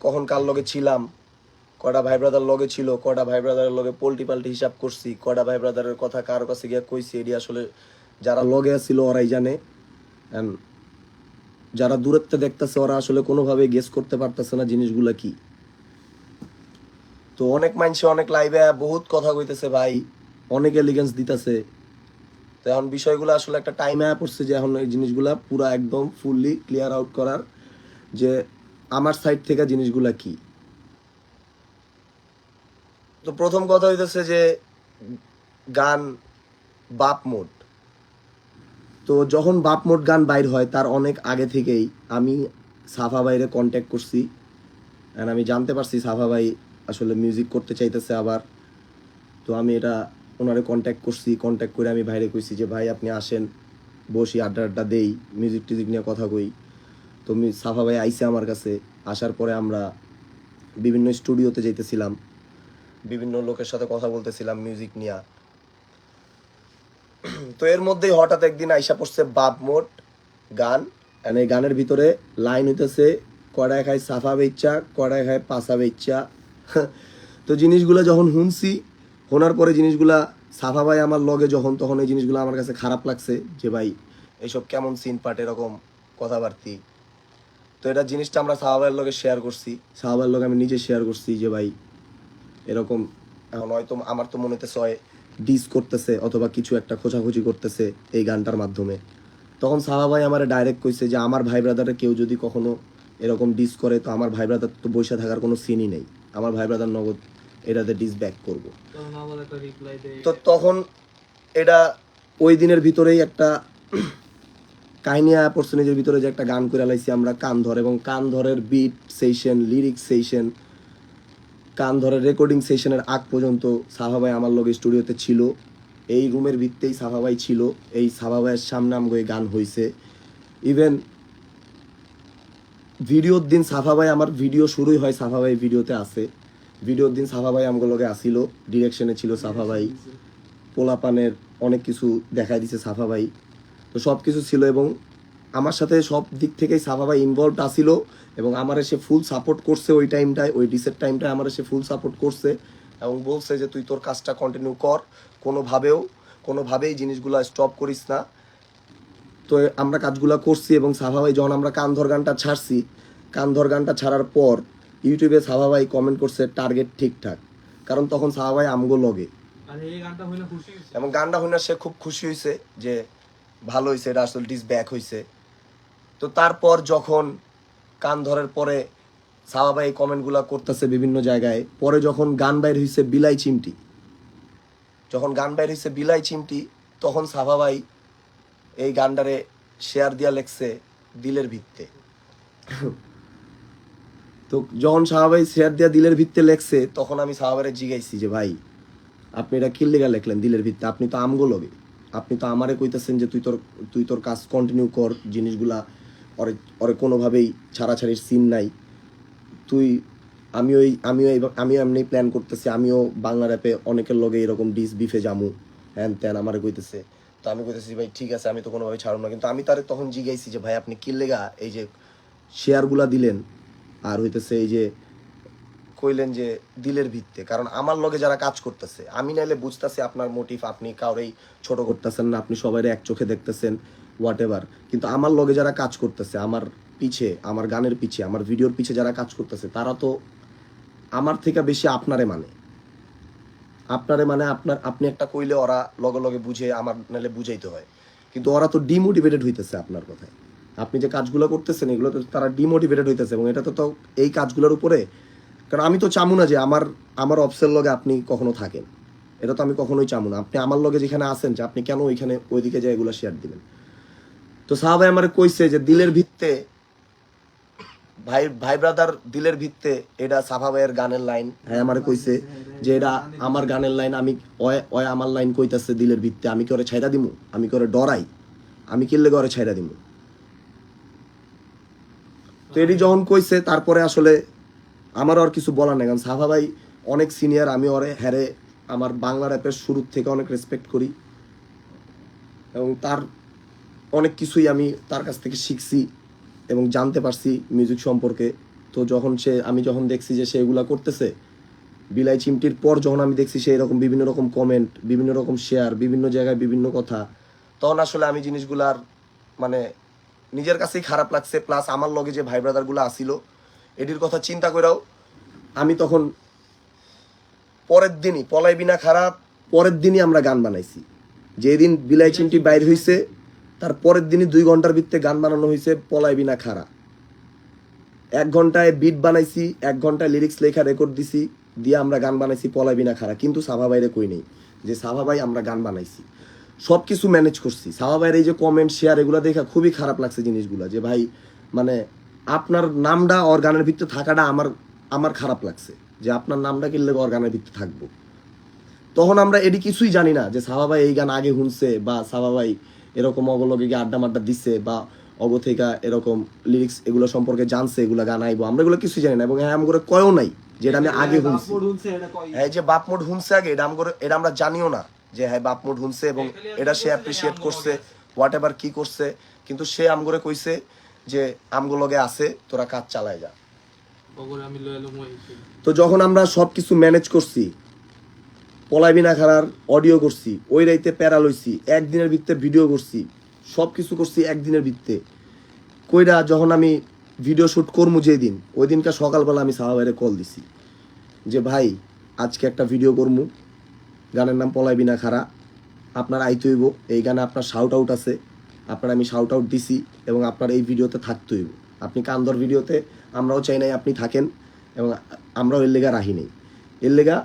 কখন কার লগে ছিলাম, কয়টা ভাই ব্রাদার লগে ছিল, কয়টা ভাই ব্রাদারের লগে পোল্টি পাল্টি হিসাব করছি, কয়টা ভাই ব্রাদারের কথা কার কাছে গিয়ে কইছি, এটি আসলে যারা লগে ছিল ওরাই জানে। And যারা দূরত্বে দেখতেছে ওরা আসলে কোনোভাবে গেস করতে পারতেছে না জিনিসগুলা কি। তো অনেক মানুষে অনেক লাইভে বহুত কথা কইতেছে ভাই, অনেক এলিগেন্স দিতেছে। তো এখন বিষয়গুলো আসলে একটা টাইমে পড়ছে যে এখন এই জিনিসগুলা পুরা একদম ফুললি ক্লিয়ার আউট করার, যে আমার সাইড থেকে জিনিসগুলা কি। তো প্রথম কথা হইতেছে যে গান বাপ মোড। তো যখন বাপ মোড গান বাইর হয় তার অনেক আগে থেকেই আমি সাফা ভাইরে কন্ট্যাক্ট করছি, অ্যান্ড আমি জানতে পারছি সাফা ভাই আসলে মিউজিক করতে চাইতেছে আবার। তো আমি এটা ওনারে কন্ট্যাক্ট করছি, কন্ট্যাক্ট করে আমি ভাইরে কইছি যে ভাই আপনি আসেন, বসি আড্ডা আড্ডা দেই, মিউজিক টিউজিক নিয়ে কথা কই। তো সাফা ভাই আইসে আমার কাছে, আসার পরে আমরা বিভিন্ন স্টুডিওতে যাইতেছিলাম, বিভিন্ন লোকের সাথে কথা বলতেছিলাম মিউজিক নিয়ে। তো এর মধ্যেই হঠাৎ একদিন আইসা পড়ছে বাপ মোড গান, এই গানের ভিতরে লাইন হইতেছে কড়াই খায় সাফা বেচ্চা, কড়াই খায় পাসা বেচ্চা। তো জিনিসগুলো যখন শুনছি, শোনার পরে জিনিসগুলা সাফা ভাই আমার লগে যখন, তখন এই জিনিসগুলো আমার কাছে খারাপ লাগছে যে ভাই এইসব কেমন সিন পাট এরকম কথাবার্তি। তো এটা জিনিসটা আমরা সাফা ভাইয়ের লগে শেয়ার করছি, সাফা ভাইয়ের লগে আমি নিজে শেয়ার করছি যে ভাই এরকম এখন হয়তো আমার তো মনে হইতেছে হয় ডিস করতেছে অথবা কিছু একটা খোঁচাখুচি করতেছে এই গানটার মাধ্যমে। তখন সাহা ভাই আমার ডাইরেক্ট কইছে যে আমার ভাই ব্রাদারে কেউ যদি কখনো এরকম ডিস করে তো আমার ভাই ব্রাদার তো বসে থাকার কোনো সিনই নেই, আমার ভাই ব্রাদার নগদ এটাতে ডিস ব্যাক করবো। তো তখন এটা ওই দিনের ভিতরেই একটা কাহিনী আয়া পড়ছে নিজের ভিতরে, যে একটা গান করে লাইছি আমরা কান ধর, এবং কান ধরের বিট সেশন, লিরিক্স সেশন, কান ধরের রেকর্ডিং সেশনের আগ পর্যন্ত সাফা ভাই আমার লগে স্টুডিওতে ছিল। এই রুমের ভিত্তেই সাফা ভাই ছিল, এই সাফা ভাইয়ের সামনে আমগো এই গান হয়েছে। ইভেন ভিডিওর দিন সাফা ভাই, আমার ভিডিও শুরুই হয় সাফা ভাই ভিডিওতে আছে, ভিডিওর দিন সাফা ভাই আমগো লগে আসিল, ডিরেকশনে ছিল সাফা ভাই, পোলাপানের অনেক কিছু দেখাই দিছে সাফা ভাই। তো সব কিছু ছিল এবং আমার সাথে সব দিক থেকেই সাফা ভাই ইনভলভড আসিল, এবং আমার এসে ফুল সাপোর্ট করছে ওই টাইমটায়, ওই ডিসের টাইমটায় আমার এসে ফুল সাপোর্ট করছে এবং বলছে যে তুই তোর কাজটা কন্টিনিউ কর, কোনোভাবেই জিনিসগুলো স্টপ করিস না। তো আমরা কাজগুলো করছি এবং সাফা ভাই যখন আমরা কান ধর গানটা ছাড়ছি, কান ধর গানটা ছাড়ার পর ইউটিউবে সাফা ভাই কমেন্ট করছে টার্গেট ঠিকঠাক, কারণ তখন সাফা ভাই আমগো লগে, এবং গানটা হইনা সে খুব খুশি হয়েছে যে ভালো হয়েছে, এটা আসলে ডিস ব্যাক হয়েছে। তো তারপর যখন কান ধরের পরে সাফা ভাই কমেন্টগুলো করতেছে বিভিন্ন জায়গায়, পরে যখন গান বাইর হয়েছে বিলাই চিমটি, তখন সাফা ভাই এই গানটারে শেয়ার দিয়া লেখছে দিলের ভিত্তে। তো যখন সাফা ভাই শেয়ার দিয়া দিলের ভিত্তে লেখছে, তখন আমি সাফা ভাইরে জিগাইছি যে ভাই আপনি এটা কি লেখা লেখলেন দিলের ভিত্তে, আপনি তো আমগো লগে, আপনি তো আমারে কইতেছেন যে তুই তোর কাজ কন্টিনিউ কর, জিনিসগুলা ওরে কোনোভাবেই ছাড়াছাড়ির সিন নাই। তুই আমিও এমনি প্ল্যান করতেছি, আমিও বাংলা র্যাপে অনেকের লগে এরকম ডিস বিফে জামু, হ্যান ত্যান আমারে কইতেছে। তো আমি কইতেছি ভাই ঠিক আছে, আমি তো কোনোভাবে ছাড়ব না, কিন্তু আমি তারে তখন জিগাইছি যে ভাই আপনি কি লেগা এই যে শেয়ারগুলা দিলেন, আর হইতেছে এই যে কইলেন যে দিলের ভিত্তে, কারণ আমার লগে যারা কাজ করতেছে, আমি নাইলে বুঝতেছি আপনার মোটিভ, আপনি কাউরেই ছোট করতেছেন না, আপনি সবাই এক চোখে দেখতেছেন হোয়াট এভার, কিন্তু আমার লগে যারা কাজ করতেছে, আমার পিছে, আমার গানের পিছে, আমার ভিডিওর পিছে যারা কাজ করতেছে, তারা তো আমার থেকে বেশি আপনারে মানে আপনি একটা কইলে ওরা লগে লগে বুঝে, আমার নাইলে বুঝাইতে হয়, কিন্তু ওরা তো ডিমোটিভেটেড হইতেছে আপনার কথায়। আপনি যে কাজগুলো করতেছেন এগুলো তো তারা ডিমোটিভেটেড হইতেছে, এবং এটা তো এই কাজগুলোর উপরে, কারণ আমি তো চামু না যে আমার অফসের লগে আপনি কখনো থাকেন, এটা তো আমি কখনোই চামু না। আপনি আমার লগে যেখানে আসেন, যে আপনি কেন ওইখানে ওইদিকে যায় এগুলো শেয়ার দিবেন। তো সাহাবাই আমার কইছে যে দিলের ভিত্তে, ভাই ব্রাদার দিলের ভিত্তে, এটা সাফা ভাইয়ের গানের লাইন। হ্যাঁ আমার কইছে যে এটা আমার গানের লাইন, আমি ওই আমার লাইন কইতাছে দিলের ভিত্তে, আমি কি ওরে ছাইরা দিমু, আমি কি ওরে ডরাই, আমি কিনলে ওরে ছাইরা দিমু। তো এটি যখন কইছে তারপরে আসলে আমার আর কিছু বলার নেই, কারণ সাফা ভাই অনেক সিনিয়র, আমি ওরে হ্যারে আমার বাংলা র্যাপের শুরুর থেকে অনেক রেসপেক্ট করি, এবং তার অনেক কিছুই আমি তার কাছ থেকে শিখছি। এবং জানতে পারছি মিউজিক সম্পর্কে। তো আমি যখন দেখছি যে সে এগুলা করতেছে, বিলাই চিমটির পর যখন আমি দেখছি সে এরকম বিভিন্ন রকম কমেন্ট, বিভিন্ন রকম শেয়ার, বিভিন্ন জায়গায় বিভিন্ন কথা, তখন আসলে আমি জিনিসগুলার মানে নিজের কাছেই খারাপ লাগছে। প্লাস আমার লগে যে ভাই ব্রাদারগুলো আসিল এটির কথা চিন্তা করেও আমি তখন পরের দিনই পলাই বিনা খারাপ, পরের দিনই আমরা গান বানাইছি। যেদিন বিলাই চিমটি বাইর হইছে তার পরের দিনই 2 ঘন্টার ভিতরে গান বানানো হয়েছে পলাই বিনা খারা। 1 ঘন্টায় বিট বানাইছি, 1 ঘন্টায় লিরিক্স লেখা রেকর্ড দিছি, দিয়ে আমরা গান বানাইছি পলাই বিনা খারা। কিন্তু সাভা ভাইরে কই নেই যে সাভা ভাই আমরা গান বানাইছি, সব কিছু ম্যানেজ করছি। সাভা ভাইয়ের এই যে কমেন্ট শেয়ার এগুলো দেখা খুবই খারাপ লাগছে জিনিসগুলো, যে ভাই মানে আপনার নামটা ওর গানের ভিতরে থাকাটা আমার খারাপ লাগছে, যে আপনার নামটা কিনলে ওর গানের ভিতরে থাকবো। তখন আমরা এটি কিছুই জানি না যে সাভা ভাই এই গান আগে শুনছে, বা সাভা ভাই এরকম অগলগে গিয়ে আড্ডা মাড্ডা দিচ্ছে, বা অগ থেকে এরকম লিরিক্স এগুলো সম্পর্কে জানছে, এগুলো গান আইবো, আমরা এগুলো কিছুই জানি না। এবং হ্যাঁ আমগরে কয়ও নাই যেটা আমি আগে শুনছি। হ্যাঁ যে বাপ মোড শুনছে আগে, এটা আমরা জানিও না যে হ্যাঁ বাপ মোড শুনছে এবং এটা সে অ্যাপ্রিসিয়েট করছে, হোয়াট এভার কি করছে। কিন্তু সে আমগরে কইছে যে আমগুলোগে আছে, তোরা কাজ চালায় যা। তো যখন আমরা সব কিছু ম্যানেজ করছি, পলাই বিনা খারার অডিও করছি, ওই রাইতে প্যারা লইছি, একদিনের ভিত্তে ভিডিও করছি, সব কিছু করছি একদিনের ভিত্তে কইরা। যখন আমি ভিডিও শ্যুট করবো যেদিন, ওই দিনকার সকালবেলা আমি সাহা ভাইরে কল দিছি যে ভাই আজকে একটা ভিডিও করবো, গানের নাম পলাই বিনা খারা, আপনার আইতে হইব, এই গানে আপনার শাউট আউট আছে, আপনার আমি শাউট আউট দিছি এবং আপনার এই ভিডিওতে থাকতে হইব। আপনি কান্দর ভিডিওতে, আমরাও চাই নাই আপনি থাকেন এবং আমরাও এর লেগা রাহি নেই। এর লেগা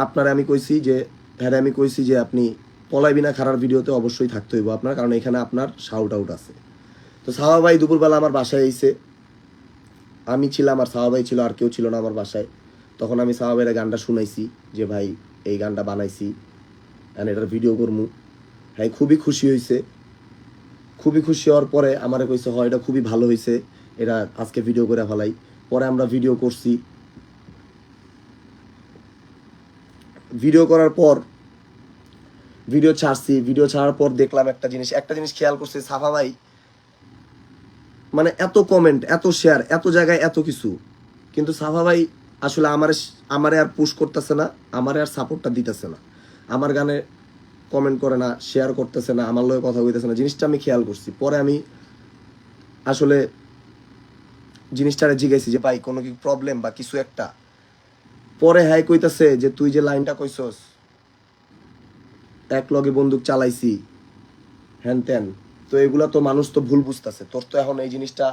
আপনারা আমি কইছি যে হ্যাঁ আমি কইছি যে আপনি পলাই বিনা খারার ভিডিওতে অবশ্যই থাকতে হইব আপনার, কারণ এখানে আপনার শাউট আউট আছে। তো সাহা ভাই দুপুরবেলা আমার বাসায় এসে, আমি ছিলাম আর সাহা ভাই ছিল, আর কেউ ছিল না আমার বাসায়। তখন আমি সাহা ভাইয়ের গানটা শুনাইছি যে ভাই এই গানটা বানাইছি অ্যান্ড এটার ভিডিও করমু। হ্যাঁ খুবই খুশি হয়েছে। খুবই খুশি হওয়ার পরে আমারে কইছে হয় এটা খুবই ভালো হয়েছে, এটা আজকে ভিডিও করে ফেলাই। পরে আমরা ভিডিও করছি। ভিডিও করার পর ভিডিও ছাড়ছি। ভিডিও ছাড়ার পর দেখলাম একটা জিনিস খেয়াল করছে সাফা ভাই, মানে এত কমেন্ট, এত শেয়ার, এত জায়গায় এত কিছু, কিন্তু সাফা ভাই আসলে আমারে আর পুশ করতেছে না, আমারে আর সাপোর্টটা দিতেছে না, আমার গানে কমেন্ট করে না, শেয়ার করতেছে না, আমার লগে কথা কইতেছে না। জিনিসটা আমি খেয়াল করছি। পরে আমি আসলে জিনিসটারে জিজ্ঞাসি যে ভাই কোনো কি প্রবলেম বা কিছু একটা। পরে হ্যাঁ কইতাছে যে তুই যে লাইনটা কইছস এক লগে বন্দুক চালাইছি হ্যান ত্যান, তো এগুলা তো মানুষ তো ভুল বুঝতেছে। তোর তো এখন এই জিনিসটা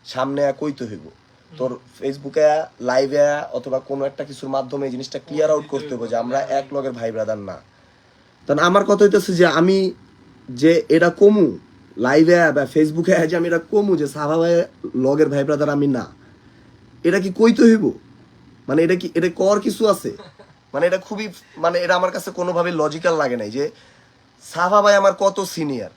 সামনে কইতে হইব, তোর ফেসবুকে লাইভে অথবা কোনো একটা কিছুর মাধ্যমে এই জিনিসটা ক্লিয়ার আউট করতে হবে যে আমরা এক লগের ভাই ব্রাদার না। তখন আমার কথা হইতেছে যে আমি যে এটা কমু লাইভে বা ফেসবুকে যে আমি এটা কমু যে সাভা ভাই লগের ভাই ব্রাদার আমি না, এটা কি কইতে হইব? মানে এটা কর কিছু আছে? মানে এটা খুবই মানে এটা আমার কাছে কোনোভাবে লজিক্যাল লাগে নাই যে সাফা ভাই আমার কত সিনিয়র,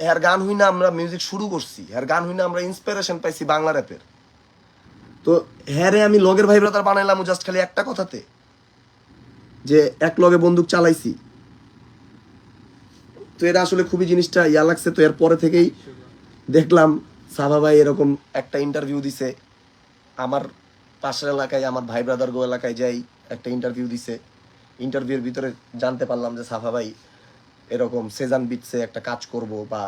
এর গান হই না আমরা মিউজিক শুরু করছি, এর গান হই না আমরা ইন্সপিরেশন পাইছি বাংলা র্যাপের। তো হ্যারে আমি লগের ভাই ব্রাদার বানাইলাম জাস্ট খালি একটা কথাতে যে এক লগে বন্দুক চালাইছি। তো এটা আসলে খুবই জিনিসটা ইয়া লাগছে। তো এর পরে থেকেই দেখলাম সাফা ভাই এরকম একটা ইন্টারভিউ দিছে আমার পাশের এলাকায়, আমার ভাই ব্রাদার গো এলাকায় যাই একটা ইন্টারভিউ দিছে। ইন্টারভিউর ভিতরে জানতে পারলাম যে সাফা ভাই এরকম সেজান বিটসে একটা কাজ করব বা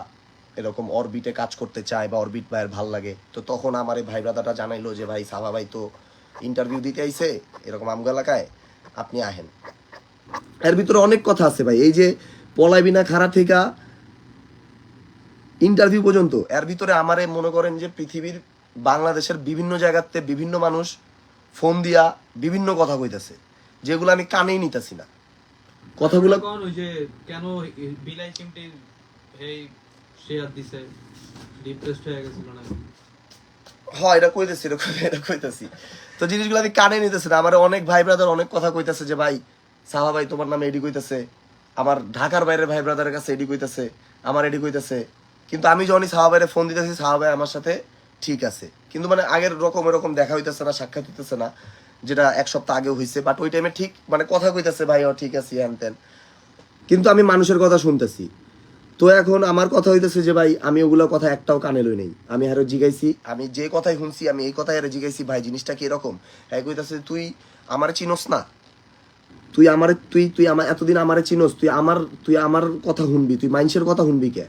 এরকম অরবিটে কাজ করতে চায় বা অরবিট ভাইয়ের ভাল লাগে। তো তখন আমার এই ভাই ব্রাদারটা জানাইলো যে ভাই সাফা ভাই তো ইন্টারভিউ দিতে আইছে এরকম আমগো এলাকায়, আপনি আহেন। এর ভিতরে অনেক কথা আছে ভাই, এই যে পলাই বিনা খারা থেকে ইন্টারভিউ পর্যন্ত, এর ভিতরে আমারে মনে করেন যে পৃথিবীর বাংলাদেশের বিভিন্ন জায়গাতে বিভিন্ন মানুষ ফোন দিয়া বিভিন্ন কথা কইতাছে যেগুলো আমি কানেই নিতেছি না। কথাগুলো কোন ওই যে কেন বিলাই চিমটি এই শেয়ার দিছে ডিপ্রেসড হয়ে গেছিল না? হ্যাঁ এটা কইতেছি। তো জিনিসগুলো আমি কানে নিতেছি না। আমার অনেক ভাই ব্রাদার অনেক কথা কইতাছে যে ভাই সাহা ভাই তোমার নামে এডি কইতাছে, আমার ঢাকার বাইরের ভাই ব্রাদারের কাছে এডি কইতাছে, আমার এডি কইতাছে। কিন্তু আমি যখনই সাহা ভাইরে ফোন দিতেছি সাহা ভাই আমার সাথে ঠিক আছে, কিন্তু মানে আগের এরকম দেখা হইতেছে না, সাক্ষাৎ হইতেছে না, যেটা 1 সপ্তাহ আগেও হয়েছে। বাট ওই টাইমে ঠিক মানে কথা কইতাছে ভাই ও ঠিক আছে হ্যান ত্যান। কিন্তু আমি মানুষের কথা শুনতেছি। তো এখন আমার কথা হইতেছে যে ভাই আমি ওগুলো কথা একটাও কানে লই নাই, আমি আরো জিগাইছি, আমি যে কথাই শুনছি আমি এই কথাই আরো জিগাইছি, ভাই জিনিসটা কি এরকম? হ্যাঁ কইতাছে তুই আমার চিনোস না, তুই আমার এতদিন আমারে চিনোস, তুই আমার কথা শুনবি, তুই মানুষের কথা শুনবি কে?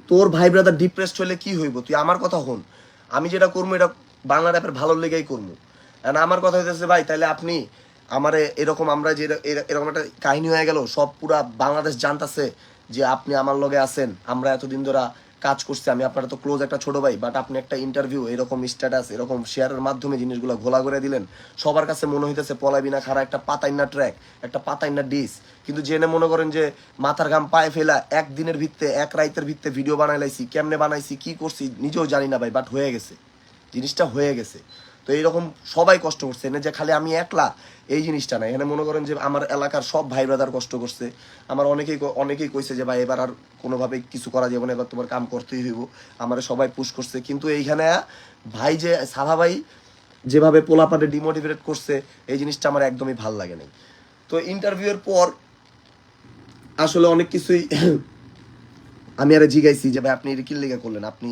তোর ভাই ব্রাদার ডিপ্রেসড হলে কি হইব, তুই আমার কথা শুন, আমি যেটা করবো এটা বাংলা র্যাপের ভালো লেগেই করবো। আমার কথা হইতেছে ভাই তাহলে আপনি আমারে এরকম, আমরা যে এরকম একটা কাহিনী হয়ে গেল, সব পুরা বাংলাদেশ জানতাছে যে আপনি আমার লগে আছেন, আমরা এতদিন ধরে কাজ করছি, আমি আপনার তো ক্লোজ একটা ছোট ভাই, বাট আপনি একটা ইন্টারভিউ এরকম স্ট্যাটাস এরকম শেয়ারের মাধ্যমে জিনিসগুলো ঘোলা করে দিলেন, সবার কাছে মনে হইতেছে পলাবিনা খারা একটা পাতাইনা ট্র্যাক, একটা পাতাইনা ডিস, কিন্তু জেনে মনে করেন যে মাথার ঘাম পায়ে ফেলা একদিনের ভিত্তে এক রাইতের ভিত্তে ভিডিও বানাই লাইছি, কেমনে বানাইছি কি করছি নিজেও জানি না ভাই, বাট হয়ে গেছে, জিনিসটা হয়ে গেছে। তো এইরকম সবাই কষ্ট করছে, এনে যে খালি আমি একলা এই জিনিসটা না, এখানে মনে করেন যে আমার এলাকার সব ভাই ব্রাদার কষ্ট করছে, আমার অনেকেই কইছে যে ভাই এবার আর কোনোভাবে কিছু করা যাবে না, এবার তোমার কাম করতেই হইব, আমার সবাই পুশ করছে, কিন্তু এইখানে ভাই যে সাভা ভাই যেভাবে পোলাপাটে ডিমোটিভেট করছে এই জিনিসটা আমার একদমই ভাল লাগে নাই। তো ইন্টারভিউয়ের পর আসলে অনেক কিছুই আমি আরে জিগাইছি যে ভাই আপনি এটা কি লেগে করলেন, আপনি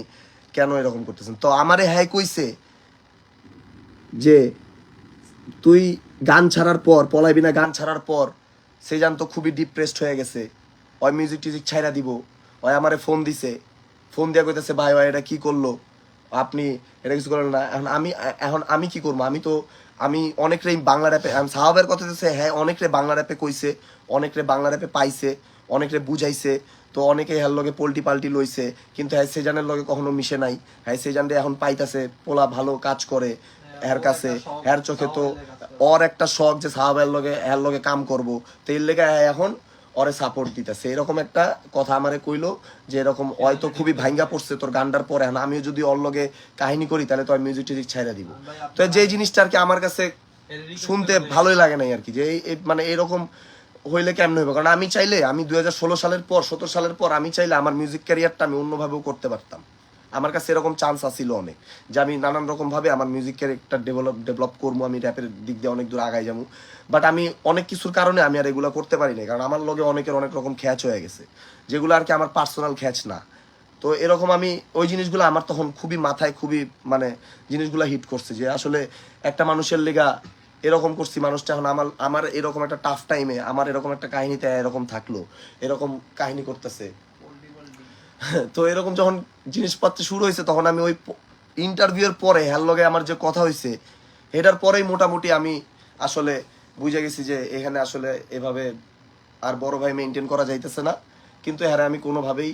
কেন এরকম করতেছেন? তো আমারে হ্যাঁ কইছে যে তুই গান ছাড়ার পর পলাইবিনা গান ছাড়ার পর সে জানতো খুবই ডিপ্রেসড হয়ে গেছে, ওই মিউজিক টিউজিক ছাইরা দিব, ওই আমারে ফোন দিছে, ফোন দিয়া কইতেছে ভাই ভাই এটা কি করলো, আপনি এটা কিছু করলেন না, এখন আমি কি করবো, আমি অনেকটাই বাংলা র্যাপে সাহাবের কথা হচ্ছে হ্যাঁ অনেকরে বাংলা র্যাপে কইছে, অনেকরে বাংলা র্যাপে পাইছে, অনেকরে বুঝাইছে, তো অনেকে হ্যার লগে পোল্টি পাল্টি লইছে, কিন্তু হ্যাঁ সেজানের লগে কখনো মিশে নাই, হ্যাঁ সেজানরে এখন পাইতাছে, পোলা ভালো কাজ করে এর কাছে, এর চোখে তো ওর একটা শখ যে সাহাবের লগে এর লগে কাম করবো, তো এর লেগে এখন ওরে সাপোর্ট দিতেছে, এরকম একটা কথা আমারে কইলো যে এরকম হয়তো খুবই ভাঙ্গা পড়ছে তোর গানটার পরে, এখন আমিও যদি ওর লগে কাহিনী করি তাহলে তো মিউজিক টিউজিক ছাইরা দিব। তো যে জিনিসটা আর কি আমার কাছে শুনতে ভালোই লাগে নাই আর কি, যে মানে এরকম হইলে কেমন হইব, কারণ আমি চাইলে আমি 2016 সালের পর 17 সালের পর আমি চাইলে আমার মিউজিক ক্যারিয়ারটা আমি অন্যভাবেও করতে পারতাম, আমার কাছে এরকম চান্স আসছিল অনেক, যে আমি নানান রকম ভাবে আমার মিউজিক ক্যারেক্টার ডেভেলপ করবো, আমি র্যাপের দিক দিয়ে অনেক দূর আগাই যাবো, বাট আমি অনেক কিছুর কারণে আমি আর এগুলো করতে পারি না, কারণ আমার লগে অনেকের অনেক রকম খ্যাচ হয়ে গেছে, যেগুলো আর কি আমার পার্সোনাল খ্যাচ না। তো এরকম আমি ওই জিনিসগুলো আমার তখন খুবই মাথায় খুবই মানে জিনিসগুলো হিট করছে, যে আসলে একটা মানুষের লেগা এরকম করছি, মানুষটা এখন আমার এরকম একটা টাফ টাইমে আমার এরকম একটা কাহিনীতে এরকম থাকলো, এরকম কাহিনী করতেছে। তো এরকম যখন জিনিসপত্র শুরু হয়েছে তখন আমি ওই ইন্টারভিউয়ের পরে হ্যার লগে আমার যে কথা হয়েছে এটার পরেই মোটামুটি আমি আসলে বুঝে গেছি যে এখানে আসলে এভাবে আর বড় ভাই মেনটেন করা যাইতেছে না, কিন্তু হ্যাঁ আমি কোনোভাবেই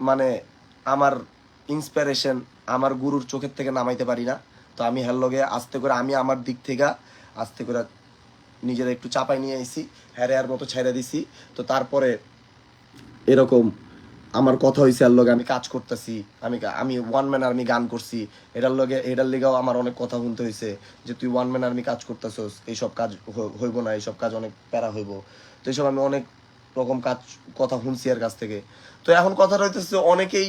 মানে আমার ইন্সপিরেশন আমার গুরুর চোখের থেকে নামাইতে পারি না। তো আমি হ্যার লগে আস্তে করে আমি আমার দিক থেকে আস্তে করে নিজেরা একটু চাপাই নিয়ে আইছি, হ্যার মতো ছেড়ে দিছি। তো তারপরে এরকম আমার কথা হয়েছে আর লগে আমি কাজ করতেছি, আমি ওয়ান ম্যান আর্মি গান করছি, এটার লেগেও আমার অনেক কথা শুনতে হয়েছে যে তুই ওয়ান ম্যান আর্মি কাজ করতেছস, এইসব কাজ হইব না, এইসব কাজ অনেক প্যারা হইব, তো এইসব আমি অনেক রকম কথা শুনছি এর কাছ থেকে। তো এখন কথা রইতেছে অনেকেই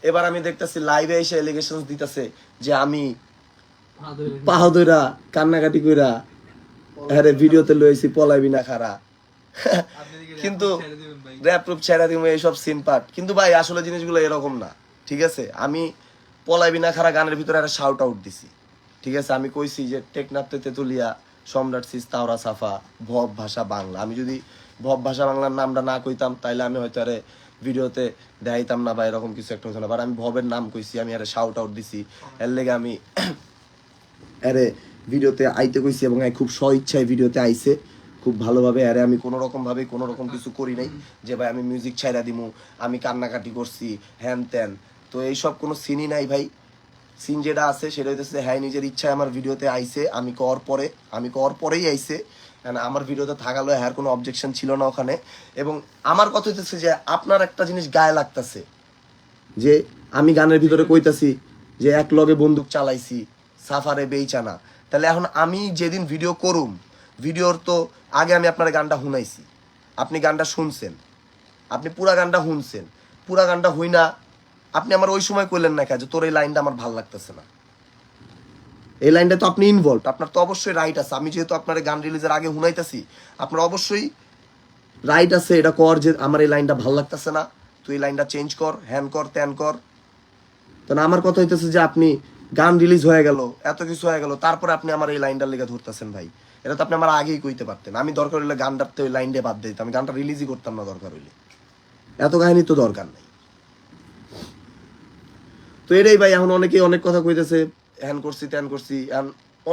এবার আমি দেখতেছি লাইভে এসে এলিগেশন দিতেছে যে আমি পাহাদুরা কান্নাকাটি কইরা হ্যাঁ ভিডিওতে লইছি পলাইবি না খারা, কিন্তু র্যাপ রূপ ছেড়া দিব এইসব সিন পার্ট, কিন্তু ভাই আসলে জিনিসগুলো এরকম না, ঠিক আছে? আমি পলাইবি না খারা গানের ভিতরে একটা শাউট আউট দিছি, ঠিক আছে? আমি কইছি যে টেকনাফতে তেতুলিয়া সম্রাট সিস তাওরা সাফা ভব ভাষা বাংলা, আমি যদি ভব ভাষা বাংলার নামটা না কইতাম তাইলে আমি হয়তো আরে ভিডিওতে দেখাইতাম না বা এরকম কিছু একটা হতো না, বাট আমি ভবের নাম কইছি, আমি আরে শাউট আউট দিছি, এর লেগে আমি আরে ভিডিওতে আইতে কইছি এবং খুব স্ব ইচ্ছায় ভিডিওতে আইছে খুব ভালোভাবে, আরে আমি কোনো রকম ভাবে কোনো রকম কিছু করি নাই যে ভাই আমি মিউজিক ছাইরা দিমু, আমি কান্নাকাটি করছি হ্যান ত্যান, তো এইসব কোনো সিনই নাই ভাই। সিন যেটা আছে সেটা হইতেছে হ্যাঁ নিজের ইচ্ছায় আমার ভিডিওতে আইছে, আমি কর পরেই আইছে, আমার ভিডিওতে থাকালো হ্যার কোনো অবজেকশন ছিল না ওখানে। এবং আমার কথা হইতেছে যে আপনার একটা জিনিস গায়ে লাগতেছে যে আমি গানের ভিতরে কইতাছি যে এক লগে বন্দুক চালাইছি সাফারে বেইচানা, তাহলে এখন আমি যেদিন ভিডিও করুম ভিডিওর তো আগে আমি আপনার গানটা শুনাইছি, আপনি গানটা শুনছেন, আপনি পুরা গানটা শুনছেন, পুরা গানটা হই না আপনি আমার ওই সময় কইলেন না যে তোর এই লাইনটা আমার ভাল লাগতেছে না, এই লাইনটা তো আপনি ইনভলভ, আপনার তো অবশ্যই রাইট আছে, আমি যেহেতু আপনার গান রিলিজের আগে শুনাইতেছি আপনার অবশ্যই রাইট আছে এটা কর যে আমার এই লাইনটা ভাল লাগতেছে না, তুই এই লাইনটা চেঞ্জ কর, হ্যান কর, ত্যান কর। তো না, আমার কথা হইতেছে যে আপনি গান রিলিজ হয়ে গেল, এত কিছু হয়ে গেল, তারপরে আপনি আমার এই লাইনটার লেগে ধরতেছেন ভাই। এটা তো আপনি আমার আগেই কইতে পারতেন। আমি দরকার হইলে গানটাতে ওই লাইনটা বাদ দিতাম, আমি গানটা রিলিজই করতাম না দরকার হইলে। এত কাহিনী তো দরকার নাই। তো এটাই ভাই, এখন অনেকেই অনেক কথা কইতেছে, হ্যান করছি ত্যান করছি,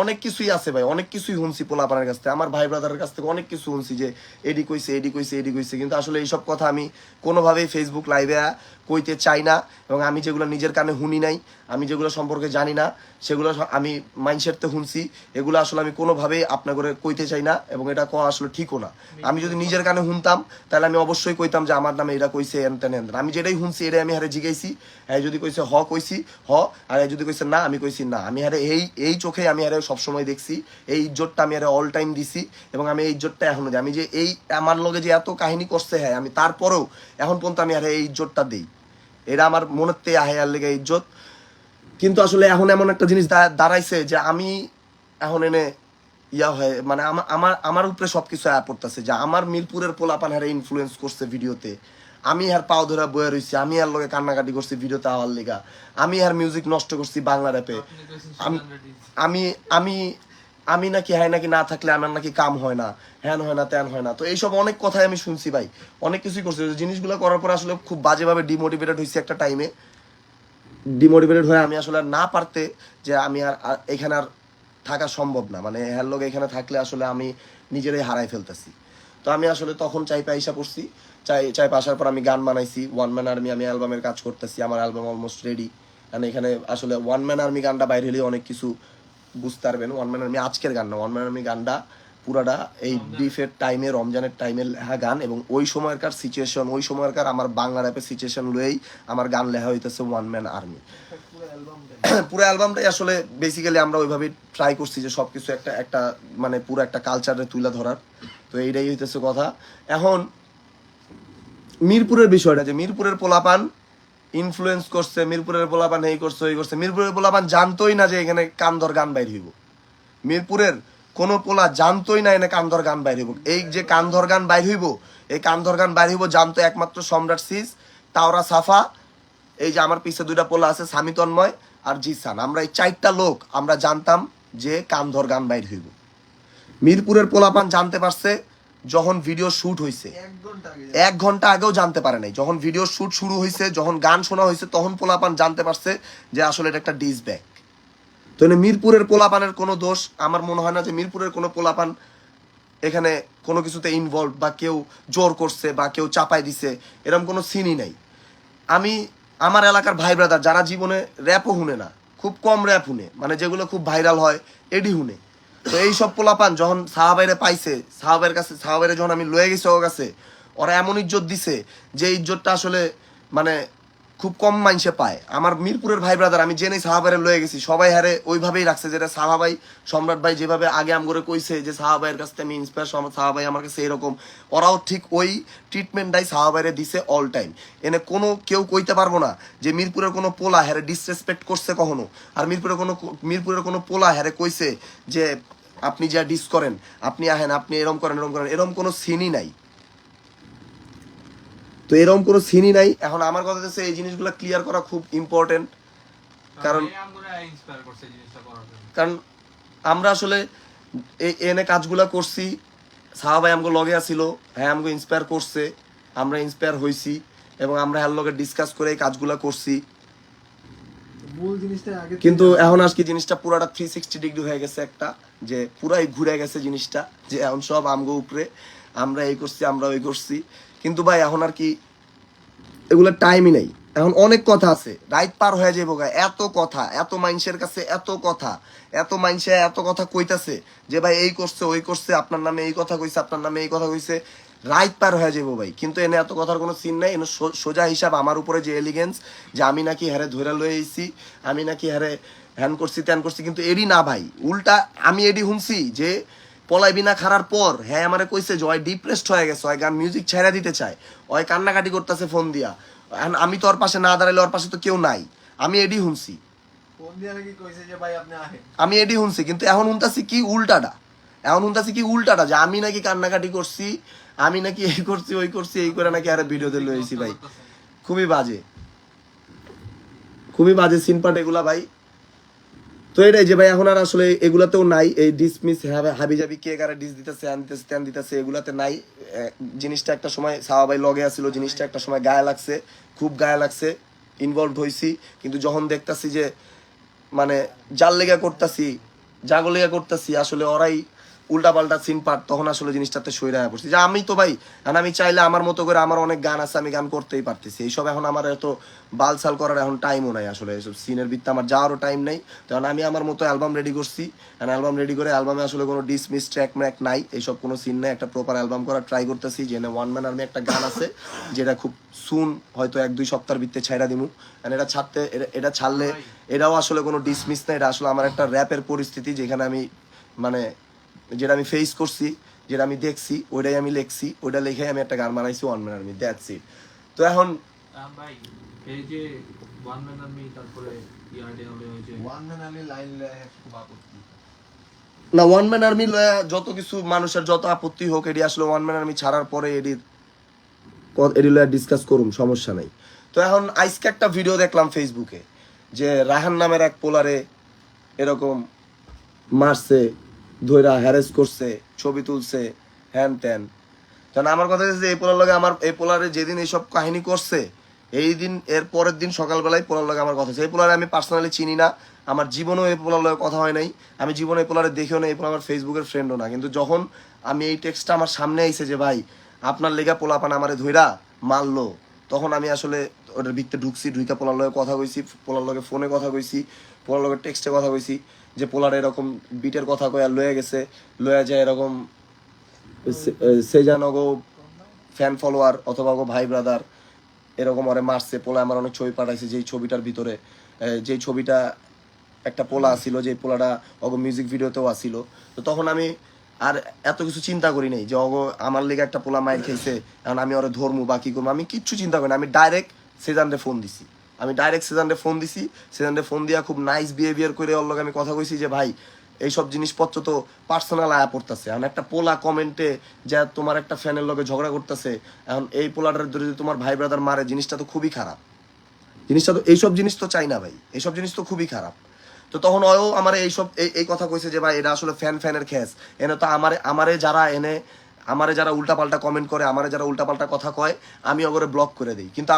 অনেক কিছুই আছে ভাই, অনেক কিছুই শুনছি পোলাপানের কাছ থেকে, আমার ভাই ব্রাদারের কাছ থেকে অনেক কিছু শুনছি যে এডি কইছে এডি কইছে এডি কইছে, কিন্তু আসলে এইসব কথা আমি কোনোভাবেই ফেসবুক লাইভে কইতে চাই না। এবং আমি যেগুলো নিজের কানে শুনি নাই, আমি যেগুলো সম্পর্কে জানি না, সেগুলো আমি মাইন্ডসেটতে শুনছি, এগুলো আসলে আমি কোনোভাবেই আপনার করে কইতে চাই না, এবং এটা কোয়া আসলে ঠিকও না। আমি যদি নিজের কানে শুনতাম তাহলে আমি অবশ্যই কইতাম যে আমার নামে এটা কইছে এন তেন এন তেন। আমি যেটাই শুনছি এটাই আমি হারে জিগাইছি, হ্যাঁ যদি কইছে হ কইছি হ, আর যদি কইছে না আমি কইছি না। আমি হারে এই চোখে আমি হারে সবসময় দেখছি, এই ইজ্জতটা আমি হারে অল টাইম দিছি, এবং আমি এই ইজ্জতটা এখনো দিই। আমি যে এই আমার লগে যে এত কাহিনী করছে, হ্যাঁ আমি তারপরেও এখন পর্যন্ত আমি হারে এই ইজ্জতটা দিই, এটা আমার মনের তে আহে আর লেগে ইজ্জত। কিন্তু আসলে এখন এমন একটা জিনিস দাঁড়াইছে যে আমি এখন এনে ইয়া হয়, মানে আমার আমার উপরে সবকিছু আয়া পড়তেছে, যে আমার মিরপুরের পোলাপান হারে ইনফ্লুয়েন্স করছে ভিডিওতে, আমি আর পাও ধরে বয়ে রইছি, আমি আর লগে কান্নাকাটি করছি ভিডিওতে আওয়ার লেগা, আমি আর মিউজিক নষ্ট করছি বাংলা র্যাপে। আপনি কইছেন আমি সুগান রেডি। আমি আমি আমি নাকি হ্যাঁ নাকি না থাকলে আমার নাকি কাম হয় না, হ্যান হয় না ত্যান হয় না। তো এইসব অনেক কথাই আমি শুনছি ভাই, অনেক কিছুই করছি। ওই জিনিসগুলো করার পর আসলে খুব বাজেভাবে ডিমোটিভেটেড হয়েছি একটা টাইমে। ডিমোটিভেটেড হয়ে আমি আসলে আর না পারতে যে আমি আর এখানে আর থাকা সম্ভব না, মানে হ্যার লোক এখানে থাকলে আসলে আমি নিজেরাই হারাই ফেলতেছি। তো আমি আসলে তখন চাই পাইসা পড়ছি, চাই আসার পর আমি গান বানাইছি ওয়ান ম্যান আর্মি, আমি অ্যালবামের কাজ করতেছি, আমার অ্যালবাম অলমোস্ট রেডি। কারণ এখানে আসলে ওয়ান ম্যান আর্মি গানটা বাইরে হলে অনেক কিছু বুঝতে পারবেন। ওয়ান ম্যান আর্মি আজকের গান না, ওয়ান ম্যান আর্মি গানটা পুরাটা এই বিফের টাইমে, রমজানের টাইমে লেখা গান, এবং ওই সময়কার সিচুয়েশন, ওই সময়কার আমার বাংলা র্যাপের সিচুয়েশন লয়েই আমার গান লেখা হইতেছে ওয়ান ম্যান আর্মি। পুরো অ্যালবামটাই আসলে বেসিক্যালি আমরা ওইভাবে ট্রাই করছি যে সবকিছু একটা একটা মানে পুরো একটা কালচারে তুলে ধরার। তো এইটাই হইতেছে কথা। এখন মিরপুরের বিষয়টা, যে মিরপুরের পোলাপান ইনফ্লুয়েন্স করছে, মিরপুরের পোলাপান এই করছে ওই করছে, মিরপুরের পোলাপান জানতোই না যে এখানে কান্দর গান বাইর হইব। মিরপুরের কোনো পোলা জানতোই না এনে কান্দর গান বাইর হইব। এই যে কান্দর গান বাইর হইব, এই কান্দর গান বাইর হইব জানতো একমাত্র সম্রাট সিজ, তাওরা সাফা, এই যে আমার পিছে দুইটা পোলা আছে সামি তন্ময় আর জিসান, আমরা এই চারটা লোক আমরা জানতাম যে কান্দর গান বাইর হইব। মিরপুরের পোলাপান জানতে পারছে যখন ভিডিও শুট হয়েছে, 1 ঘন্টা আগেও জানতে পারে নাই। যখন ভিডিও শুট শুরু হয়েছে, যখন গান শোনা হয়েছে, তখন পোলাপান জানতে পারছে যে আসলে এটা একটা ডিস ব্যাক। তো মিরপুরের পোলাপানের কোনো দোষ আমার মনে হয় না, যে মিরপুরের কোনো পোলাপান এখানে কোনো কিছুতে ইনভলভ, বা কেউ জোর করছে বা কেউ চাপাই দিছে, এরকম কোনো সিনই নাই। আমি আমার এলাকার ভাই ব্রাদার যারা জীবনে র্যাপও শুনে না, খুব কম র্যাপ শুনে, মানে যেগুলো খুব ভাইরাল হয় এডি শুনে, তো এই সব পোলাপান যখন সাহাবাইরে পাইছে, সাহাবাইরে যখন আমি লয়ে গেছি ওর কাছে, ওরা এমন ইজ্জত দিছে যে ইজ্জতটা আসলে মানে খুব কম মানুষে পায়। আমার মিরপুরের ভাই ব্রাদার আমি জেনে সাহাবাইরে লয়ে গেছি, সবাই হারে ওইভাবেই রাখছে, যেটা সাহাবাই সম্রাট ভাই যেভাবে আগে আম করে কইছে যে সাহাবাইয়ের কাছ থেকে আমি ইন্সপায়ার, সাহাবাই আমার কাছে এরকম, ওরাও ঠিক ওই ট্রিটমেন্টটাই সাহাবাইরে দিছে অল টাইম। এনে কোনো কেউ কইতে পারবো না যে মিরপুরের কোনো পোলা হ্যারে ডিসরেসপেক্ট করছে কখনো, আর মিরপুরের কোনো পোলা হ্যারে কইছে যে আপনি যা ডিস করেন, আপনি আহেন, আপনি এরম করেন এরম করেন, এরম কোনো সিনই নাই। তো এরকম কোনো সিনই নাই। এখন আমার কথা হচ্ছে এই জিনিসগুলো ক্লিয়ার করা খুব ইম্পর্টেন্ট, কারণ আমরা ইন্সপায়ার করছে জিনিসটা করার জন্য। কারণ আমরা আসলে এনে কাজগুলা করছি, সাহাবাই আমগো লগে আসিল, হ্যাঁ আমগো ইন্সপায়ার করছে, আমরা ইন্সপায়ার হইছি, এবং আমরা হ্যার লগে ডিসকাস করে এই কাজগুলা করছি। কিন্তু এখন আজকে জিনিসটা পুরাটা 360 ডিগ্রি হয়ে গেছে একটা, যে পুরাই ঘুরে গেছে জিনিসটা, যে এখন সব আমগো উপরে, আমরা এই করছি আমরা ওই করছি। কিন্তু ভাই এখন আর কি এগুলো টাইমই নাই। এখন অনেক কথা আছে, রাইট পার হয়ে যাবো গা, এত কথা, এত মানুষের কাছে এত কথা, এত মানুষে এত কথা কইতাছে যে ভাই এই করছে ওই করছে, আপনার নামে এই কথা কইছে, আপনার নামে এই কথা কইছে, রাইট পার হয়ে যাবো ভাই। কিন্তু এনে এত কথার কোনো সিন নাই। এনে সোজা হিসাব আমার উপরে যে এলিগেন্স, যে আমি নাকি হ্যারে ধরে লয়ে আইছি, আমি নাকি হ্যারে হ্যান করছি ত্যান করছি, কিন্তু এডি না ভাই, উল্টা আমি এডি শুনছি যে পলাই বিনা খারার পর হ্যাঁ আমারে কইছে যে ওই ডিপ্রেসড হয়ে গেছে, ওই গান মিউজিক ছেড়ে দিতে চায়, ওই কান্নাকাটি করতেছে ফোন দিয়া। আমি তো ওর পাশে না দাঁড়াইলে ওর পাশে তো কেউ নাই, আমি এডি শুনছি, আমি এডি শুনছি। কিন্তু এখন শুনতাছি কি উল্টাটা, যে আমি নাকি কান্নাকাটি করছি, আমি নাকি এই করছি ওই করছি, এই করে নাকি আরে ভিডিওতে লইছি ভাই। খুবই বাজে, খুবই বাজে সিন পার্ট এগুলা ভাই। তো এটাই যে ভাই এখন আর আসলে এগুলাতেও নাই, এই ডিসমিস হাবি জাবি কে কারে ডিস দিতেছে আন দিতেছে ত্যান দিতেছে এগুলাতে নাই। জিনিসটা একটা সময় সাওয়া ভাই লগে আসছিল, জিনিসটা একটা সময় গায়ে লাগছে, খুব গায়ে লাগছে, ইনভলভ হইছি। কিন্তু যখন দেখতাছি যে মানে যার লেগা করতাছি, জাগো লেগা করতাছি আসলে ওরাই উল্টাপাল্টা সিন পার্ট, তখন আসলে জিনিসটাতে সইরা হয়ে পড়ছি যে আমি তো ভাই, আর আমি চাইলে আমার মতো করে আমার অনেক গান আছে, আমি গান করতেই পারতেছি। এইসব এখন আমার এত বালসাল করার এখন টাইমও নাই, আসলে এসব সিনের ভিত্তে আমার যাওয়ারও টাইম নাই। তখন আমি আমার মতো অ্যালবাম রেডি করছি, অ্যালবাম রেডি করে অ্যালবামে আসলে কোনো ডিসমিস ট্র্যাক ম্যাক নাই, এইসব কোনো সিন নাই। একটা প্রপার অ্যালবাম করার ট্রাই করতেছি, যেখানে ওয়ান ম্যান আর্মি একটা গান আছে যেটা খুব সুন হয়তো 1-2 সপ্তাহের ভিত্তে ছাইড়া দিমু। এটা ছাড়তে এটা ছাড়লে এটাও আসলে কোনো ডিসমিস না, এটা আসলে আমার একটা র্যাপের পরিস্থিতি, যেখানে আমি মানে যেটা আমি ফেস করছি, যেটা আমি দেখছি ওইটাই আমি লিখছি, ওইটা লিখে আমি একটা গান বানাইছি one man army, that's it. তো এখন ভাই এই যে ওয়ান ম্যান আর্মি, তারপরে ইয়ার্ডে হবে ওই যে ওয়ান ম্যান আর্মি লাইন খুব আপত্তি। না, ওয়ান ম্যান আর্মি যত কিছু মানুষের যত আপত্তি হোক, এটি আসলে ওয়ান ম্যান আর্মি ছাড়ার পরে এটি লয়া ডিসকাস করুম, সমস্যা নাই। তো এখন আজকে একটা ভিডিও দেখলাম ফেসবুকে, যে রাহান নামের এক পোলারে এরকম মারছে, ধইরা হ্যারেস করছে, ছবি তুলছে, হ্যান ত্যান। কারণ আমার কথা হচ্ছে এই পোলার লগে আমার, এই পোলারে যেদিন এইসব কাহিনী করছে, এই দিন এর পরের দিন সকালবেলায় পোলার লগে আমার কথা হচ্ছে। এই পোলারে আমি পার্সোনালি চিনি না, আমার জীবনেও এই পোলার লগে কথা হয় নাই, আমি জীবনে এই পোলারে দেখেও না, এই পোলা আমার ফেসবুকের ফ্রেন্ডও না। কিন্তু যখন আমি এই টেক্সটটা আমার সামনে আইছে যে ভাই আপনার লেগা পোলাপান আমারে ধইরা মারলো, তখন আমি আসলে ওটার ভিতরে ঢুকছি, ঢুইকা পোলার লগে কথা কইছি, পোলার লগে ফোনে কথা কইছি, পোলার লগে টেক্সটে কথা কইছি, যে পোলার এরকম বিটের কথা কয়ে লয়ে গেছে, লয়ে যায় এরকম সে যেন গো ফ্যান ফলোয়ার অথবা গো ভাই ব্রাদার এরকম ওরে মারছে। পোলা আমার অনেক ছবি পাঠাইছে, যেই ছবিটার ভিতরে যেই ছবিটা একটা পোলা আসিল, যে পোলাটা অগো মিউজিক ভিডিওতেও আসিল। তো তখন আমি আর এত কিছু চিন্তা করি নাই যে অগো আমার লেগে একটা পোলা মাইর খেয়েছে, এখন আমি ওরে ধরমু বা কি করবো, আমি কিচ্ছু চিন্তা করি না। আমি ডাইরেক্ট সেজানরে ফোন দিছি, সেজানরে ফোন দিয়া খুব নাইস বিহেভিয়ার করে ওর লগে আমি কথা কইছি যে ভাই এইসব জিনিসপত্র তো পার্সোনাল আয়া পড়তেছে। এখন একটা পোলা কমেন্টে যা তোমার একটা ফ্যানের লগে ঝগড়া করতেছে, এখন এই পোলাটার যদি তোমার ভাই ব্রাদার মারে, জিনিসটা তো খুবই খারাপ, জিনিসটা তো এইসব জিনিস তো চাই না ভাই, এইসব জিনিস তো খুবই খারাপ। তো তখন ওও আমার এইসব এই কথা কইছে যে ভাই এটা আসলে ফ্যানের খেস, এনে তো আমারে যারা উল্টাপাল্টা কমেন্ট করে, আমারে যারা উল্টাপাল্টা কথা কয়, আমি ওগরে ব্লক করে দিই। কিন্তু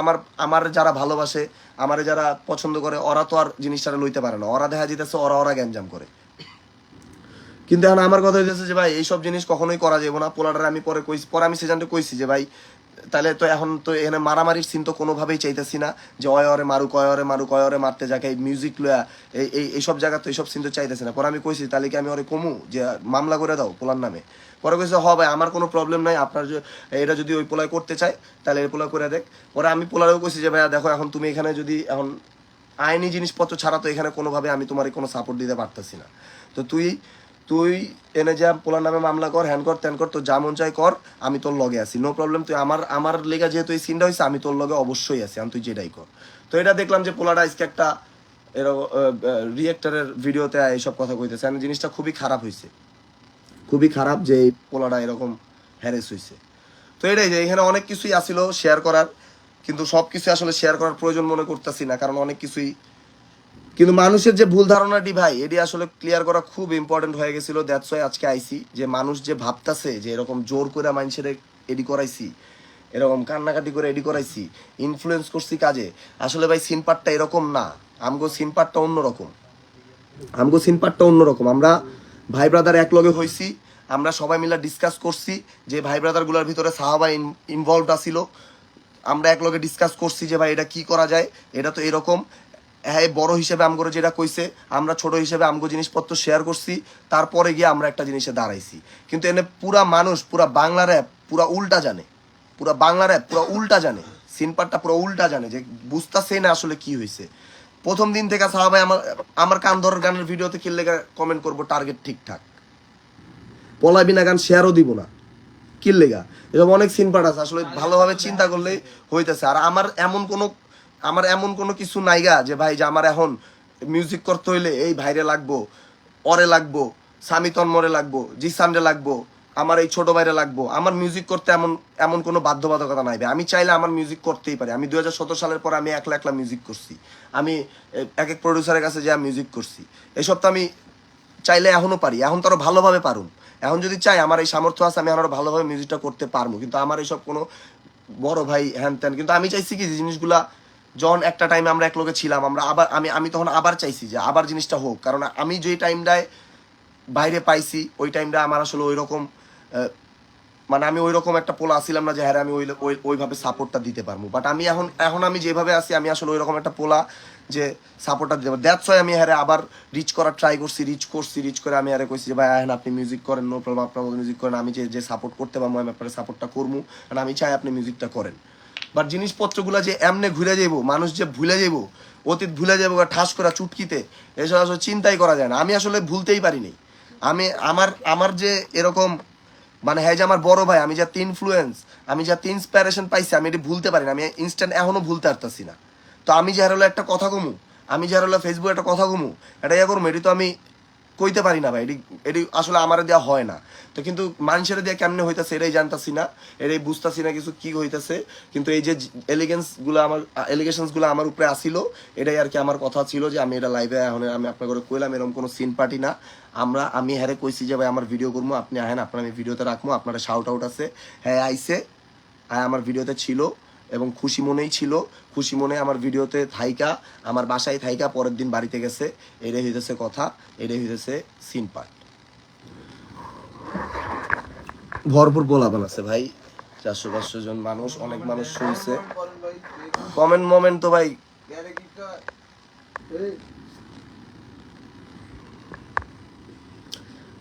আমার যারা ভালোবাসে, আমারে যারা পছন্দ করে, ওরা তো আর জিনিসটা লইতে পারে না, ওরা দেখা যেতেছে ওরা গ্যাঞ্জাম করে। কিন্তু এখন আমার কথা হইতেছে যে ভাই এইসব জিনিস কখনোই করা যাবে না। পোলাটারে আমি পরে কইছি, পরে আমি সেজানটা কইছি যে ভাই তাহলে তো এখন তো এখানে মারামারির সিন তো কোনোভাবেই চাইতেছি না, যে অরে মারুক অরে মারতে যাকে এই মিউজিক লয়া এইসব জায়গা তো এইসব সিন তো চাইতেছি না। পরে আমি কইছি তাহলে কি আমি ওরে কমু যে মামলা করে দাও পোলার নামে। পরে কইছে হ ভাই আমার কোনো প্রবলেম নাই, আপনার এটা যদি ওই পোলায় করতে চায় তাহলে এই পোলা করে দেখ। পরে আমি পোলারেও কইছি যে ভাইয়া দেখো এখন তুমি এখানে যদি এখন আইনি জিনিসপত্র ছাড়া তো এখানে কোনোভাবে আমি তোমার কোনো সাপোর্ট দিতে পারতেছি না। তো তুই এনে যা পোলার নামে মামলা কর, হ্যান কর ত্যান কর, তোর যা মন চাই কর, আমি তোর লগে আছি, নো প্রবলেম। তুই আমার লেগা যেহেতু এই সিনটা হয়েছে, আমি তোর লগে অবশ্যই আছি, আমি তুই যেটাই কর। তো এটা দেখলাম যে পোলাটা আজকে একটা এরকম রিয়েক্টারের ভিডিওতে এইসব কথা কইতেছে, জিনিসটা খুবই খারাপ হয়েছে, খুবই খারাপ যে এই পোলাটা এরকম হ্যারেস হয়েছে। তো এটাই যে এখানে অনেক কিছুই আসিল শেয়ার করার, কিন্তু সব কিছু আসলে শেয়ার করার প্রয়োজন মনে করতেছি না, কারণ অনেক কিছুই, কিন্তু মানুষের যে ভুল ধারণাটি ভাই এটি আসলে ক্লিয়ার করা খুব ইম্পর্টেন্ট হয়ে গেছিল। দ্যাটস ওয়াই আজকে আইসি, যে মানুষ যে ভাবতাছে যে এরকম জোর করে মানুষের এডি করাইছি, এরকম কান্নাকাটি করে এডি করাইছি, ইনফ্লুয়েন্স করছি কাজে, আসলে ভাই সিনপার্টটা এরকম না, আমগো সিনপার্টটা অন্যরকম, আমরা ভাই ব্রাদার এক লগে হইছি, আমরা সবাই মিলে ডিসকাস করছি, যে ভাই ব্রাদারগুলোর ভিতরে সাহাবা ইনভলভড আসিল, আমরা এক লগে ডিসকাস করছি যে ভাই এটা কি করা যায়, এটা তো এরকম। হ্যাঁ বড় হিসেবে আমগো যেটা কইছে, আমরা ছোট হিসেবে আমগো জিনিসপত্র শেয়ার করছি, তারপরে গিয়ে আমরা একটা জিনিসে দাঁড়াইছি। কিন্তু এনে পুরা মানুষ, পুরা বাংলা র্যাপ পুরা উল্টা জানে, সিনপারটা পুরো উল্টা জানে, যে বুঝতেছেই না আসলে কি হয়েছে। প্রথম দিন থেকে সাহাবাই আমার কান ধরার গানের ভিডিওতে কিনলে কমেন্ট করবো টার্গেট ঠিকঠাক, পলা বিনা গান শেয়ারও দিব না, কিল্লেগা এরকম অনেক সিন পার্ট আছে, আসলে ভালোভাবে চিন্তা করলে হইতেছে। আর আমার এমন কোনো কিছু নাইগা যে ভাই যে আমার এখন মিউজিক করতে হইলে এই ভাইরে লাগবো, অরে লাগবো, সামি তন্মরে লাগবো, জিসানরে লাগবো, আমার এই ছোট ভাইরা লাগবো, আমার মিউজিক করতে এমন কোনো বাধ্যবাধকতা নাই ভাই। আমি চাইলে আমার মিউজিক করতেই পারি। আমি 2017 সালের পর আমি একলা একলা মিউজিক করছি, আমি এক এক প্রডিউসারের কাছে যা মিউজিক করছি। এসব তো আমি চাইলে এখনো পারি, এখন তো আরো ভালোভাবে পারুম। এখন যদি চাই, আমার এই সামর্থ্য আছে, আমি আরো ভালোভাবে মিউজিকটা করতে পারবো। কিন্তু আমার এইসব কোনো বড় ভাই হ্যান ত্যান, কিন্তু আমি চাইছি কি যে জিনিসগুলা যখন একটা টাইমে আমরা এক লোকে ছিলাম, আমরা আবার আমি তখন আবার চাইছি যে আবার জিনিসটা হোক। কারণ আমি যেই টাইমটায় বাইরে পাইছি ওই টাইমটা আমার আসলে ওই রকম মানে আমি ওই রকম একটা পোলা আসছিলাম না যে হ্যাঁ আমি ওইভাবে সাপোর্টটা দিতে পারবো। বাট আমি এখন আমি যেভাবে আছি, আমি আসলে ওই রকম একটা পোলা যে সাপোর্টটা দিতে পারবো। দ্যাটস ওয়াই আমি হ্যাঁ আবার রিচ করার ট্রাই করছি, রিচ করে আমি আরে কইছি যে ভাই হ্যাঁ আপনি মিউজিক করেন, নো প্রবলেম, আপনার মতো মিউজিক করেন, আমি যে সাপোর্ট করতে পারবো আমি আপনার সাপোর্টটা করবো, কারণ আমি চাই আপনি মিউজিকটা করেন। বাট জিনিসপত্রগুলো যে এমনে ঘুরে যাবো, মানুষ যে ভুলে যাবো, অতীত ভুলে যাবো ঠাস করা চুটকিতে, এসব আসলে চিন্তাই করা যায় না। আমি আসলে ভুলতেই পারিনি। আমি আমার যে এরকম মানে হ্যাঁ যে আমার বড় ভাই, আমি যা ইনফ্লুয়েন্স, আমি যা ইন্সপিরেশন পাইছি, আমি এটি ভুলতে পারি না। আমি ইনস্ট্যান্ট এখনো ভুলতে পারতাছি না। তো আমি যার হলো একটা কথা কমু, আমি যার হলো ফেসবুকে একটা কথা কমু, এটা ইয়া করবো, এটি তো আমি কইতে পারি না ভাই। এটি আসলে আমার দেওয়া হয় না। তো কিন্তু মানুষের দিয়ে কেমনে হইতেছে এটাই জানতাছি না, এটাই বুঝতাছি না কিছু কি হইতেছে। কিন্তু এই যে এলিগেশনসগুলো আমার উপরে আসিল, এটাই আর কি আমার কথা ছিল যে আমি এটা লাইভে এখন আমি আপনার করে কইলাম। এরকম কোনো সিন পার্টি না। আমি হ্যারে কইছি যে ভাই আমার ভিডিও করবো, আপনি আহেন, আপনার আমি ভিডিওতে রাখবো, আপনার শাউট আউট আছে। হ্যাঁ আইসে, হ্যাঁ আমার ভিডিওতে ছিল এবং খুশি মনেই ছিল, খুশি মনে আমার ভিডিওতে থাইকা, আমার বাসায় থাইকা পরের দিন বাড়িতে গেছে। এটাই হইতেছে কথা, এটাই হইতেছে সিন পার্ট। ভরপুর গোলাপান আছে ভাই, 400-500 জন মানুষ, অনেক মানুষ শুনছে। কমেন্ট মোমেন্ট তো ভাই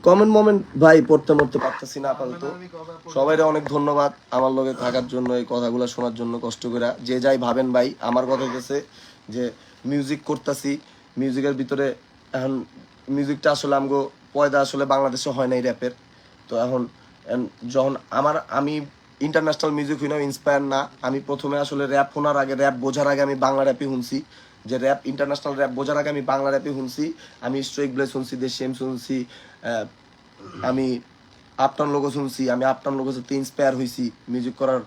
কমেন্ট মোমেন্ট ভাই পড়তে পারতেছি না আপাতত। সবাইরে অনেক ধন্যবাদ আমার লগে থাকার জন্য, এই কথাগুলো শোনার জন্য, কষ্ট করে যে যাই ভাবেন ভাই। আমার কথা হচ্ছে যে মিউজিক করতেছি, মিউজিকের ভিতরে এখন মিউজিকটা আসলে আমগো পয়দা আসলে বাংলাদেশে হয় না এই র্যাপের। তো এখন যখন আমি ইন্টারন্যাশনাল মিউজিক হই না, ইন্সপায়ার না। আমি প্রথমে আসলে র্যাপ শোনার আগে, র্যাপ বোঝার আগে আমি বাংলা র্যাপই শুনছি। যে র্যাপ ইন্টারন্যাশনাল র্যাপ বোঝার আগে আমি বাংলা র্যাপই শুনছি। আমি স্ট্রেক ব্লেজ শুনছি, দেশিয়াম শুনছি, আমি আপটাউন লোগো শুনছি। আমি আপটাউন লোগো সাথে ইন্সপায়ার হয়েছি, মিউজিক করার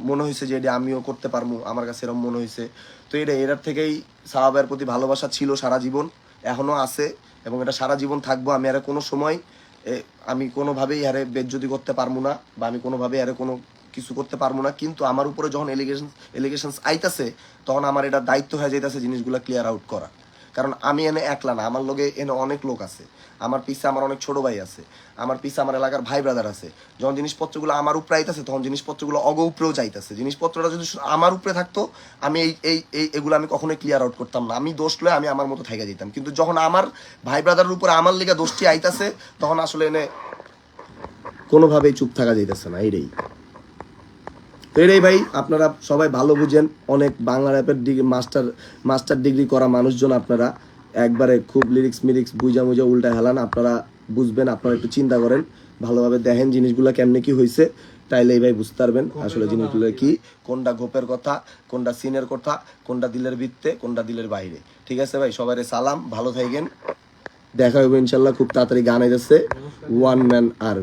মনে হয়েছে যে এটা আমিও করতে পারবো, আমার কাছে এরকম মনে হয়েছে। তো এটার থেকেই সাহাবের প্রতি ভালোবাসা ছিল সারা জীবন, এখনো আছে এবং এটা সারা জীবন থাকবো। আমি আর কোনো সময় আমি কোনোভাবেই আরে বেজ্জতি করতে পারবো না, বা আমি কোনোভাবেই আরে কোনো কিছু করতে পারবো না। কিন্তু আমার উপরে যখন এলিগেশনস আইতাছে, তখন আমার এটা দায়িত্ব হয়ে যাইতেছে জিনিসগুলো ক্লিয়ার আউট করা। কারণ আমি এনে একলা না, আমার লগে এনে অনেক লোক আছে, আমার পিছে আমার অনেক ছোট ভাই আছে, আমার পিছে আমার এলাকার ভাই ব্রাদার আছে। যখন জিনিসপত্রগুলো আমার উপরে আইতাছে, তখন জিনিসপত্রগুলো অগ উপরেও যাইতেছে। জিনিসপত্রটা যদি আমার উপরে থাকতো, আমি এগুলো আমি কখনোই ক্লিয়ার আউট করতাম না। আমি দোষ লয়ে আমি আমার মতো থাইকা দিতাম। কিন্তু যখন আমার ভাই ব্রাদারের উপরে আমার লেগে দোষটি আইতাছে, তখন আসলে এনে কোনোভাবেই চুপ থাকা যাইতেছে না। এইটাই তো এটাই ভাই, আপনারা সবাই ভালো বুঝেন। অনেক বাংলা র্যাপের মাস্টার ডিগ্রি করা মানুষজন আপনারা, একবারে খুব লিরিক্স মিরিক্স বুঝা উল্টা হেলান। আপনারা বুঝবেন, আপনারা একটু চিন্তা করেন, ভালোভাবে দেখেন জিনিসগুলো কেমনে কি হয়েছে, তাইলেই ভাই বুঝতে পারবেন আসলে জিনিসগুলো কি, কোনটা গোপের কথা, কোনটা সিনের কথা, কোনটা দিলের ভিত্তে, কোনটা দিলের বাইরে। ঠিক আছে ভাই, সবাই সালাম, ভালো থাকেন, দেখা হবে ইনশাল্লাহ খুব তাড়াতাড়ি। গান আইতেছে ওয়ান ম্যান আর্মি।